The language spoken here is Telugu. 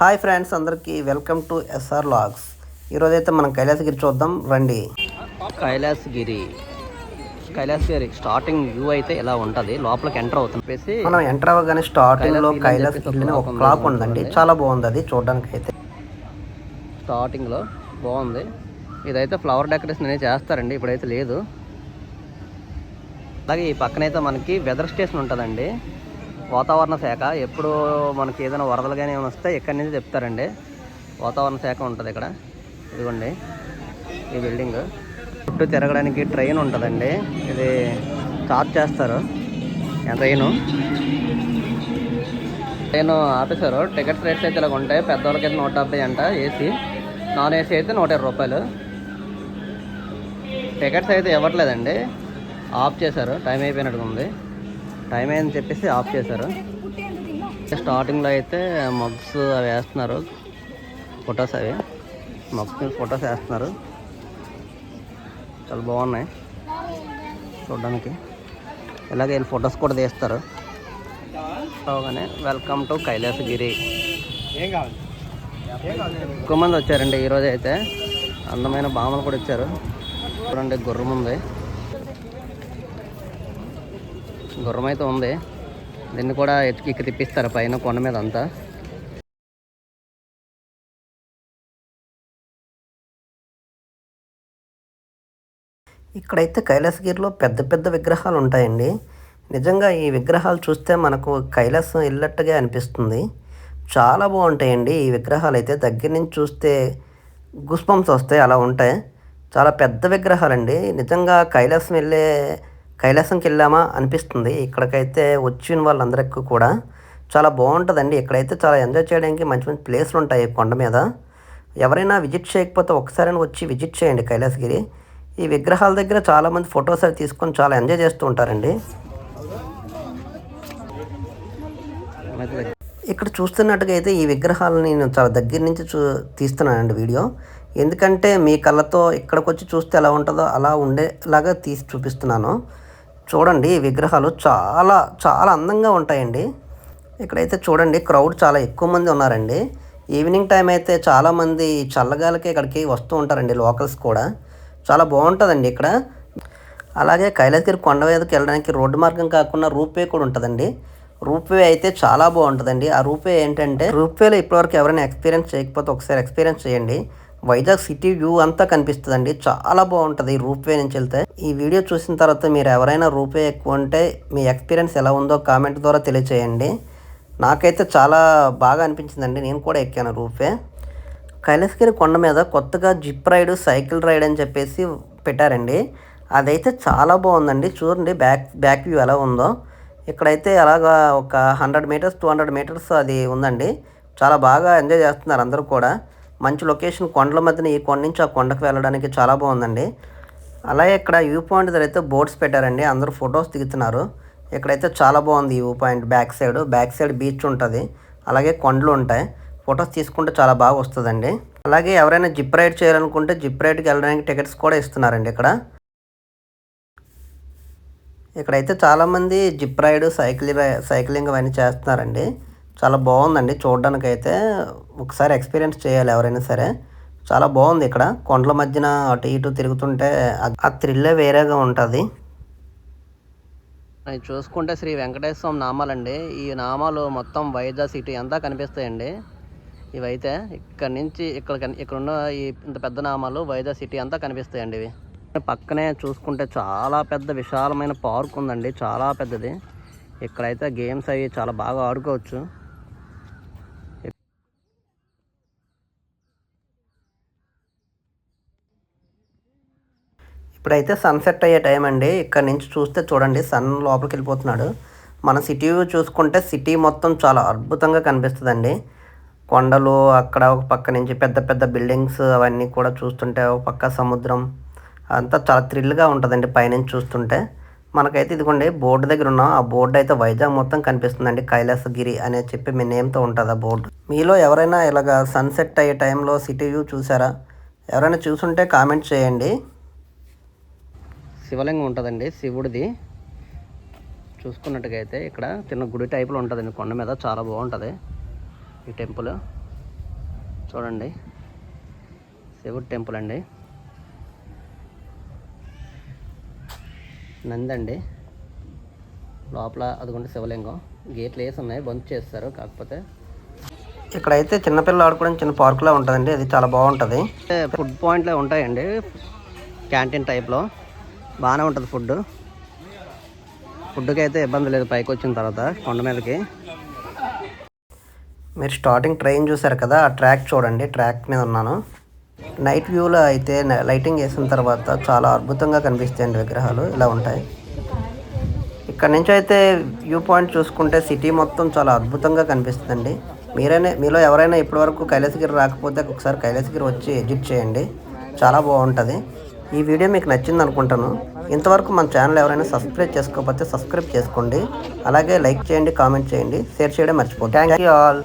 హాయ్ ఫ్రెండ్స్, అందరికీ వెల్కమ్ టు ఎస్ఆర్ లాగ్స్. ఈరోజైతే మనం కైలాసగిరి చూద్దాం రండి. కైలాసగిరి స్టార్టింగ్ వ్యూ అయితే ఇలా ఉంటుంది. లోపలికి ఎంటర్ అవుతుంది. మనం ఎంటర్ అవ్వగానే స్టార్టింగ్లో కైలాసగిరి ఒక క్లాక్ ఉందండి. చాలా బాగుంది అది చూడడానికి. అయితే స్టార్టింగ్లో బాగుంది. ఇదైతే ఫ్లవర్ డెకరేషన్ అనేది చేస్తారండి, ఇప్పుడైతే లేదు. అలాగే ఈ పక్కనైతే మనకి వెదర్ స్టేషన్ ఉంటుందండి. వాతావరణ శాఖ ఎప్పుడు మనకి ఏదైనా వరదలు కానీ ఏమైనా వస్తే ఇక్కడి నుంచి చెప్తారండి. వాతావరణ శాఖ ఉంటుంది ఇక్కడ. ఇదిగోండి ఈ బిల్డింగ్ చుట్టూ తిరగడానికి ట్రైన్ ఉంటుందండి. ఇది చార్జ్ చేస్తారు. ట్రైన్ ఆపేశారు. టికెట్స్ రేట్స్ అయితే ఇలాగ ఉంటాయి. పెద్దవాళ్ళకి అయితే 170 అంట, ఏసీ. నాన్ ఏసీ అయితే 120 రూపాయలు. టికెట్స్ అయితే ఇవ్వట్లేదండి, ఆఫ్ చేశారు. టైం అయిపోయినట్టుగా ఉంది. టైం అయిందని చెప్పేసి ఆఫ్ చేశారు. స్టార్టింగ్లో అయితే మగ్స్ అవి వేస్తున్నారు, ఫొటోస్. అవి మగ్స్ మీద ఫొటోస్ వేస్తున్నారు. చాలా బాగున్నాయి చూడడానికి. ఇలాగే వీళ్ళు ఫొటోస్ కూడా తీస్తారు. అవగానే వెల్కమ్ టు కైలాసగిరి. ఎక్కువ మంది వచ్చారండి ఈరోజు అయితే. అందమైన భామలు కూడా వచ్చారు. చూడండి, గుర్రం ఉంది. గుర్రం అయితే ఉంది. దీన్ని కూడా ఎక్కి తిప్పిస్తారు పైన కొండ మీద అంతా. ఇక్కడైతే కైలాసగిరిలో పెద్ద పెద్ద విగ్రహాలు ఉంటాయండి. నిజంగా ఈ విగ్రహాలు చూస్తే మనకు కైలాసం వెళ్ళినట్టుగా అనిపిస్తుంది. చాలా బాగుంటాయండి ఈ విగ్రహాలు. అయితే దగ్గర నుంచి చూస్తే గుస్బంప్స్ వస్తాయి, అలా ఉంటాయి. చాలా పెద్ద విగ్రహాలండి. నిజంగా కైలాసంకి వెళ్ళామా అనిపిస్తుంది. ఇక్కడికైతే వచ్చిన వాళ్ళందరికీ కూడా చాలా బాగుంటుందండి. ఇక్కడైతే చాలా ఎంజాయ్ చేయడానికి మంచి మంచి ప్లేస్లు ఉంటాయి కొండ మీద. ఎవరైనా విజిట్ చేయకపోతే ఒకసారి వచ్చి విజిట్ చేయండి కైలాసగిరి. ఈ విగ్రహాల దగ్గర చాలామంది ఫొటోస్ అవి తీసుకొని చాలా ఎంజాయ్ చేస్తూ ఉంటారండి. ఇక్కడ చూస్తున్నట్టుగా అయితే ఈ విగ్రహాలను నేను చాలా దగ్గర నుంచి తీస్తున్నానండి వీడియో. ఎందుకంటే మీ కళ్ళతో ఇక్కడికి వచ్చి చూస్తే ఎలా ఉంటుందో అలా ఉండేలాగా తీసి చూపిస్తున్నాను. చూడండి, ఈ విగ్రహాలు చాలా చాలా అందంగా ఉంటాయండి. ఇక్కడైతే చూడండి, క్రౌడ్ చాలా ఎక్కువ మంది ఉన్నారండి. ఈవినింగ్ టైం అయితే చాలామంది చల్లగాలకి ఇక్కడికి వస్తూ ఉంటారండి, లోకల్స్ కూడా. చాలా బాగుంటుందండి ఇక్కడ. అలాగే కైలాసగిరి కొండ మీదకి వెళ్ళడానికి రోడ్డు మార్గం కాకుండా రూప్వే కూడా ఉంటుందండి. రూప్వే అయితే చాలా బాగుంటుందండి. ఆ రూప్వే ఏంటంటే, రూప్వేలో ఇప్పటివరకు ఎవరైనా ఎక్స్పీరియన్స్ చేయకపోతే ఒకసారి ఎక్స్పీరియన్స్ చేయండి. వైజాగ్ సిటీ వ్యూ అంతా కనిపిస్తుందండి. చాలా బాగుంటుంది రూప్వే నుంచి వెళ్తే. ఈ వీడియో చూసిన తర్వాత మీరు ఎవరైనా రూప్వే ఎక్కువ ఉంటే మీ ఎక్స్పీరియన్స్ ఎలా ఉందో కామెంట్ ద్వారా తెలియచేయండి. నాకైతే చాలా బాగా అనిపించిందండి. నేను కూడా ఎక్కాను రూప్వే. కైలాసగిరి కొండ మీద కొత్తగా జిప్ రైడ్, సైకిల్ రైడ్ అని చెప్పేసి పెట్టారండి. అదైతే చాలా బాగుందండి. చూడండి బ్యాక్ వ్యూ ఎలా ఉందో. ఇక్కడైతే అలాగా ఒక 100 మీటర్స్ 200 మీటర్స్ అది ఉందండి. చాలా బాగా ఎంజాయ్ చేస్తున్నారు అందరూ కూడా. మంచి లొకేషన్, కొండల మధ్యన ఈ కొండ నుంచి ఆ కొండకు వెళ్ళడానికి చాలా బాగుందండి. అలాగే ఇక్కడ వ్యూ పాయింట్ దగ్గర అయితే బోట్స్ పెట్టారండి. అందరూ ఫొటోస్ దిగుతున్నారు. ఇక్కడైతే చాలా బాగుంది ఈ view point. Back side beach ఉంటుంది, అలాగే కొండలు ఉంటాయి. ఫొటోస్ తీసుకుంటే చాలా బాగా వస్తుందండి. అలాగే ఎవరైనా జిప్ రైడ్ చేయాలనుకుంటే జిప్ రైడ్కి వెళ్ళడానికి టికెట్స్ కూడా ఇస్తున్నారండి ఇక్కడ. ఇక్కడైతే చాలామంది జిప్ రైడ్, సైక్లింగ్ అవన్నీ చేస్తున్నారండి. చాలా బాగుందండి చూడడానికి. అయితే ఒకసారి ఎక్స్పీరియన్స్ చేయాలి ఎవరైనా సరే. చాలా బాగుంది. ఇక్కడ కొండల మధ్యన అటు ఇటు తిరుగుతుంటే ఆ థ్రిల్లే వేరేగా ఉంటుంది. అవి చూసుకుంటే శ్రీ వెంకటేశ్వర స్వామి నామాలండి. ఈ నామాలు మొత్తం వైజాగ్ సిటీ అంతా కనిపిస్తాయండి. ఇవైతే ఇక్కడ నుంచి ఇక్కడున్న ఈ ఇంత పెద్ద నామాలు వైజాగ్ సిటీ అంతా కనిపిస్తాయండి. ఇవి పక్కనే చూసుకుంటే చాలా పెద్ద విశాలమైన పార్క్ ఉందండి, చాలా పెద్దది. ఇక్కడైతే గేమ్స్ అవి చాలా బాగా ఆడుకోవచ్చు. ఇప్పుడైతే సన్సెట్ అయ్యే టైం అండి. ఇక్కడ నుంచి చూస్తే చూడండి, సన్ లోపలికి వెళ్ళిపోతున్నాడు. మన సిటీ వ్యూ చూసుకుంటే సిటీ మొత్తం చాలా అద్భుతంగా కనిపిస్తుందండి. కొండలు, అక్కడ ఒక పక్క నుంచి పెద్ద పెద్ద బిల్డింగ్స్ అవన్నీ కూడా చూస్తుంటే, ఒక పక్క సముద్రం అంతా చాలా థ్రిల్గా ఉంటుందండి పైనుంచి చూస్తుంటే. మనకైతే ఇదిగోండి బోర్డు దగ్గర ఉన్నాం. ఆ బోర్డు అయితే వైజాగ్ మొత్తం కనిపిస్తుందండి. కైలాసగిరి అనే చెప్పి మీ నేమ్తో ఉంటుంది ఆ బోర్డు. మీలో ఎవరైనా ఇలాగ సన్సెట్ అయ్యే టైంలో సిటీ వ్యూ చూసారా? ఎవరైనా చూసుంటే కామెంట్ చేయండి. శివలింగం ఉంటుందండి, శివుడిది. చూసుకున్నట్టుగా అయితే ఇక్కడ చిన్న గుడి టైప్లో ఉంటుందండి కొండ మీద. చాలా బాగుంటుంది ఈ టెంపుల్. చూడండి, శివుడు టెంపుల్ అండి, నందండి లోపల. అదిగోండి శివలింగం. గేట్లు వేసి ఉన్నాయి, బంద్ చేస్తారు. కాకపోతే ఇక్కడైతే చిన్నపిల్లలు ఆడుకోవడానికి చిన్న పార్కులా ఉంటుందండి. అది చాలా బాగుంటుంది. ఫుడ్ పాయింట్లో ఉంటాయండి, క్యాంటీన్ టైప్లో. బాగానే ఉంటుంది ఫుడ్కి అయితే ఇబ్బంది లేదు పైకి వచ్చిన తర్వాత కొండ మీదకి. మీరు స్టార్టింగ్ ట్రైన్ చూసారు కదా, ఆ ట్రాక్ చూడండి. ట్రాక్ మీద ఉన్నాను. నైట్ వ్యూలో అయితే లైటింగ్ వేసిన తర్వాత చాలా అద్భుతంగా కనిపిస్తాయండి విగ్రహాలు. ఇలా ఉంటాయి. ఇక్కడ నుంచి అయితే వ్యూ పాయింట్ చూసుకుంటే సిటీ మొత్తం చాలా అద్భుతంగా కనిపిస్తుందండి. మీలో ఎవరైనా ఇప్పటివరకు కైలాసగిరి రాకపోతే ఒకసారి కైలాసగిరి వచ్చి ఎగ్జిట్ చేయండి, చాలా బాగుంటుంది. ఈ వీడియో మీకు నచ్చింది అనుకుంటాను. ఇంతవరకు మన ఛానల్ ఎవరైనా సబ్స్క్రైబ్ చేసుకోకపోతే సబ్స్క్రైబ్ చేసుకోండి. అలాగే లైక్ చేయండి, కామెంట్ చేయండి, షేర్ చేయడం మర్చిపోండి. Thank you all.